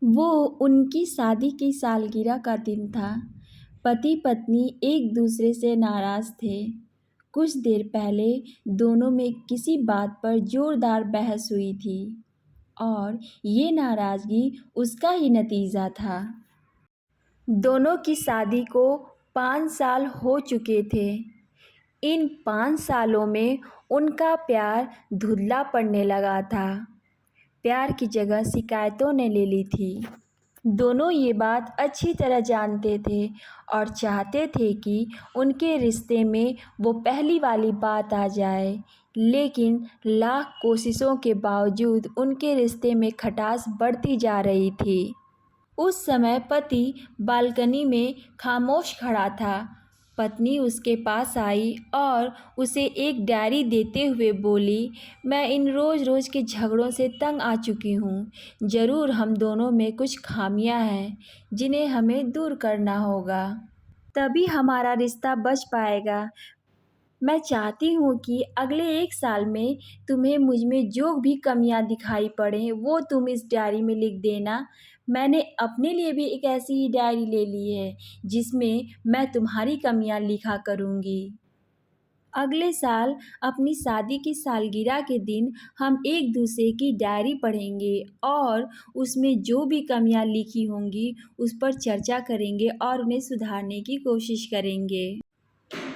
वो उनकी शादी की सालगिरह का दिन था। पति पत्नी एक दूसरे से नाराज़ थे। कुछ देर पहले दोनों में किसी बात पर जोरदार बहस हुई थी और ये नाराज़गी उसका ही नतीजा था। दोनों की शादी को 5 साल हो चुके थे। इन 5 सालों में उनका प्यार धुंधला पड़ने लगा था। प्यार की जगह शिकायतों ने ले ली थी। दोनों ये बात अच्छी तरह जानते थे और चाहते थे कि उनके रिश्ते में वो पहली वाली बात आ जाए, लेकिन लाख कोशिशों के बावजूद उनके रिश्ते में खटास बढ़ती जा रही थी। उस समय पति बालकनी में खामोश खड़ा था। पत्नी उसके पास आई और उसे एक डायरी देते हुए बोली, मैं इन रोज़-रोज़ के झगड़ों से तंग आ चुकी हूँ। ज़रूर हम दोनों में कुछ खामियां हैं जिन्हें हमें दूर करना होगा, तभी हमारा रिश्ता बच पाएगा। मैं चाहती हूँ कि अगले 1 साल में तुम्हें मुझ में जो भी कमियाँ दिखाई पड़ें वो तुम इस डायरी में लिख देना। मैंने अपने लिए भी एक ऐसी ही डायरी ले ली है जिसमें मैं तुम्हारी कमियाँ लिखा करूँगी। अगले साल अपनी शादी की सालगिरह के दिन हम एक दूसरे की डायरी पढ़ेंगे और उसमें जो भी कमियाँ लिखी होंगी उस पर चर्चा करेंगे और उन्हें सुधारने की कोशिश करेंगे।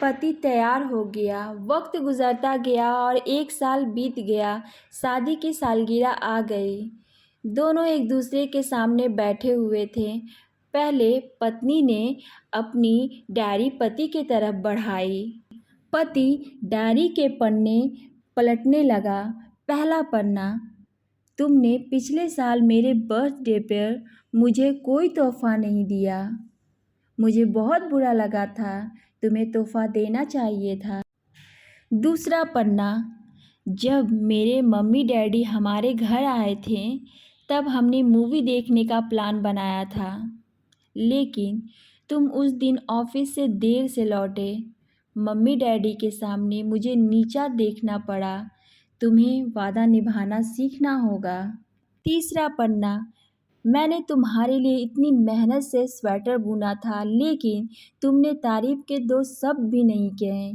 पति तैयार हो गया। वक्त गुजरता गया और 1 साल बीत गया। शादी की सालगिरह आ गई। दोनों एक दूसरे के सामने बैठे हुए थे। पहले पत्नी ने अपनी डायरी पति की तरफ बढ़ाई। पति डायरी के पन्ने पलटने लगा। पहला पन्ना, तुमने पिछले साल मेरे बर्थडे पर मुझे कोई तोहफा नहीं दिया। मुझे बहुत बुरा लगा था। तुम्हें तोहफा देना चाहिए था। दूसरा पन्ना, जब मेरे मम्मी डैडी हमारे घर आए थे तब हमने मूवी देखने का प्लान बनाया था, लेकिन तुम उस दिन ऑफिस से देर से लौटे। मम्मी डैडी के सामने मुझे नीचा देखना पड़ा। तुम्हें वादा निभाना सीखना होगा। तीसरा पन्ना, मैंने तुम्हारे लिए इतनी मेहनत से स्वेटर बुना था, लेकिन तुमने तारीफ के 2 शब्द भी नहीं कहे।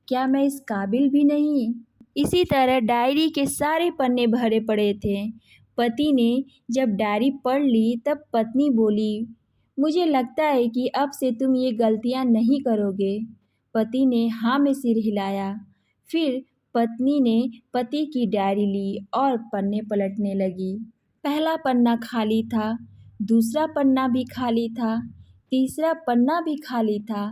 क्या मैं इस काबिल भी नहीं? इसी तरह डायरी के सारे पन्ने भरे पड़े थे। पति ने जब डायरी पढ़ ली तब पत्नी बोली, मुझे लगता है कि अब से तुम ये गलतियां नहीं करोगे। पति ने हाँ में सिर हिलाया। फिर पत्नी ने पति की डायरी ली और पन्ने पलटने लगी। पहला पन्ना खाली था, दूसरा पन्ना भी खाली था, तीसरा पन्ना भी खाली था।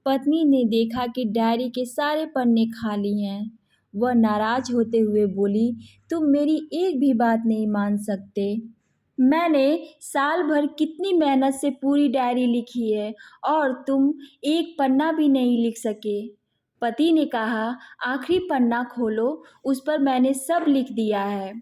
पत्नी ने देखा कि डायरी के सारे पन्ने खाली हैं। वह नाराज होते हुए बोली, तुम मेरी एक भी बात नहीं मान सकते। मैंने साल भर कितनी मेहनत से पूरी डायरी लिखी है और तुम एक पन्ना भी नहीं लिख सके। पति ने कहा, आखिरी पन्ना खोलो, उस पर मैंने सब लिख दिया है।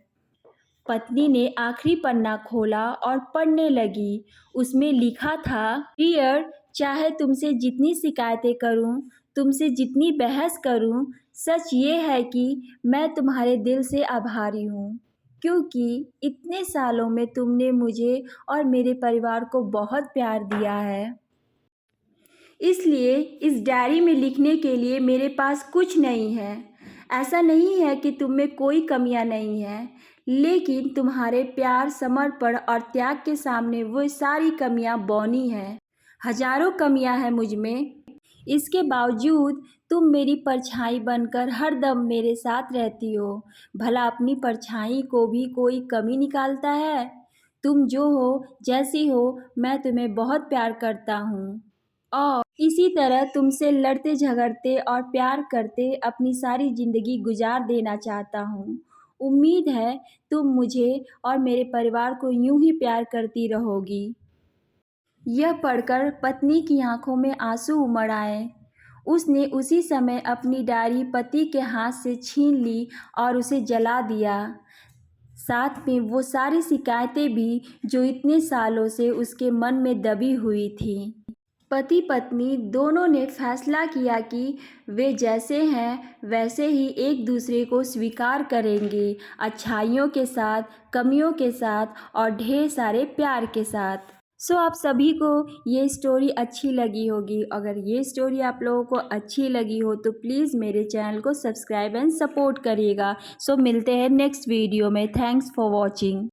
पत्नी ने आखिरी पन्ना खोला और पढ़ने लगी। उसमें लिखा था, डियर, चाहे तुमसे जितनी शिकायतें करूं, तुमसे जितनी बहस करूं, सच ये है कि मैं तुम्हारे दिल से आभारी हूं, क्योंकि इतने सालों में तुमने मुझे और मेरे परिवार को बहुत प्यार दिया है। इसलिए इस डायरी में लिखने के लिए मेरे पास कुछ नहीं है। ऐसा नहीं है कि तुम में कोई कमियां नहीं हैं, लेकिन तुम्हारे प्यार, समर्पण और त्याग के सामने वो सारी कमियां बौनी हैं। हजारों कमियां हैं मुझ में। इसके बावजूद तुम मेरी परछाई बनकर हर दम मेरे साथ रहती हो। भला अपनी परछाई को भी कोई कमी निकालता है? तुम जो हो, जैसी हो, मैं तुम्हें बहुत प्यार करता हूँ और इसी तरह तुमसे लड़ते झगड़ते और प्यार करते अपनी सारी ज़िंदगी गुजार देना चाहता हूँ। उम्मीद है तुम मुझे और मेरे परिवार को यूं ही प्यार करती रहोगी। यह पढ़कर पत्नी की आंखों में आंसू उमड़ आए। उसने उसी समय अपनी डायरी पति के हाथ से छीन ली और उसे जला दिया। साथ में वो सारी शिकायतें भी जो इतने सालों से उसके मन में दबी हुई थी। पति पत्नी दोनों ने फैसला किया कि वे जैसे हैं वैसे ही एक दूसरे को स्वीकार करेंगे, अच्छाइयों के साथ, कमियों के साथ और ढेर सारे प्यार के साथ। सो आप सभी को ये स्टोरी अच्छी लगी होगी। अगर ये स्टोरी आप लोगों को अच्छी लगी हो तो प्लीज़ मेरे चैनल को सब्सक्राइब एंड सपोर्ट करिएगा। सो मिलते हैं नेक्स्ट वीडियो में। Thanks for watching.